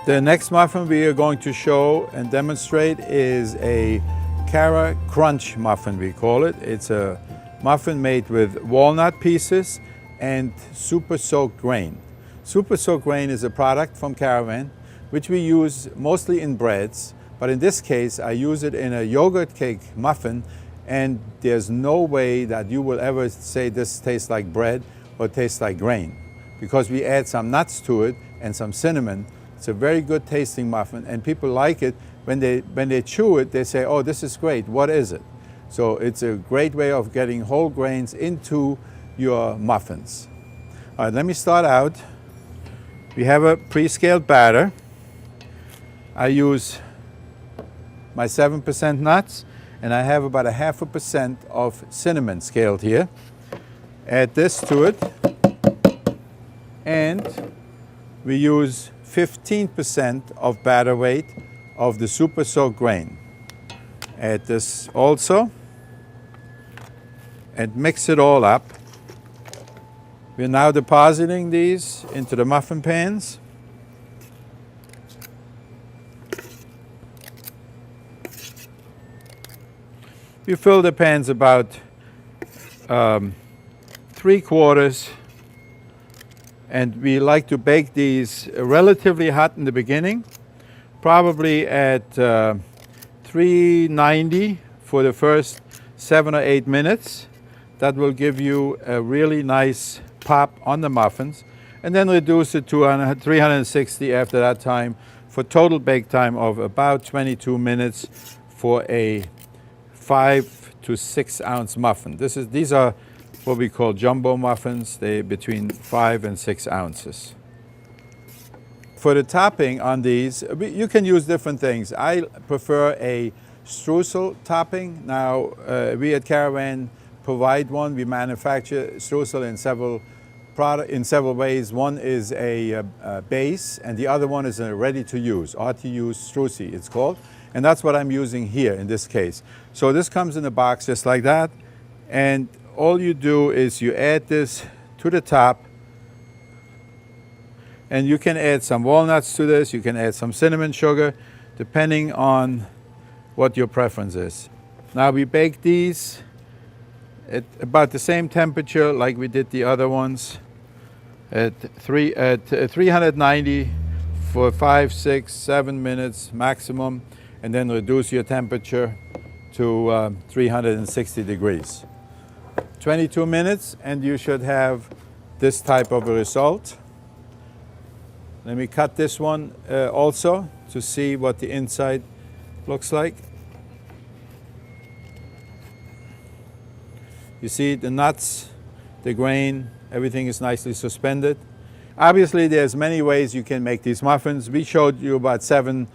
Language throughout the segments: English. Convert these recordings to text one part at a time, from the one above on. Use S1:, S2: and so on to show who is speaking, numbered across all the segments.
S1: The next muffin we are going to show and demonstrate is a Cara Crunch muffin, we call it. It's a muffin made with walnut pieces and super soaked grain. Super soaked grain is a product from Caravan which we use mostly in breads, but in this case I use it in a yogurt cake muffin, and there's no way that you will ever say this tastes like bread or tastes like grain, because we add some nuts to it and some cinnamon. It's a very good tasting muffin, and people like it. When they chew it, they say, oh, this is great, what is it? So it's a great way of getting whole grains into your muffins. All right, let me start out. We have a pre-scaled batter. I use my 7% nuts, and I have about 0.5% of cinnamon scaled here. Add this to it, and we use 15% of batter weight of the super soaked grain. Add this also and mix it all up. We're now depositing these into the muffin pans. We fill the pans about 3/4, and we like to bake these relatively hot in the beginning, probably at 390 for the first 7 or 8 minutes. That will give you a really nice pop on the muffins, and then reduce it to 360 after that time for total bake time of about 22 minutes for a 5 to 6 ounce muffin. These are what we call jumbo muffins. They're between 5 and 6 ounces. For the topping on these, you can use different things. I prefer a streusel topping. Now, we at Caravan provide one. We manufacture streusel in several ways. One is a base, and the other one is a ready-to-use, RTU streusel it's called. And that's what I'm using here in this case. So this comes in a box just like that, and all you do is you add this to the top, and you can add some walnuts to this, you can add some cinnamon sugar, depending on what your preference is. Now we bake these at about the same temperature like we did the other ones, at 390 for 5, 6, 7 minutes maximum, and then reduce your temperature to 360 degrees. 22 minutes, and you should have this type of a result. Let me cut this one also to see what the inside looks like. You see the nuts, the grain, everything is nicely suspended. Obviously, there's many ways you can make these muffins. We showed you about 7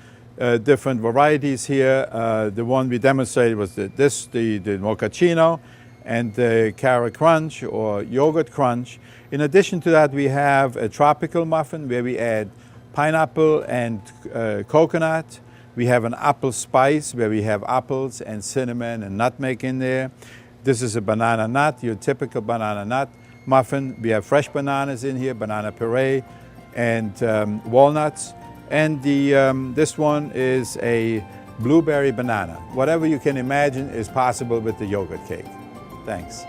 S1: different varieties here. The one we demonstrated was the mochaccino and the Cara Crunch or yogurt crunch. In addition to that, we have a tropical muffin where we add pineapple and coconut. We have an apple spice where we have apples and cinnamon and nutmeg in there. This is a banana nut, your typical banana nut muffin. We have fresh bananas in here, banana puree, and walnuts. And this one is a blueberry banana. Whatever you can imagine is possible with the yogurt cake. Thanks.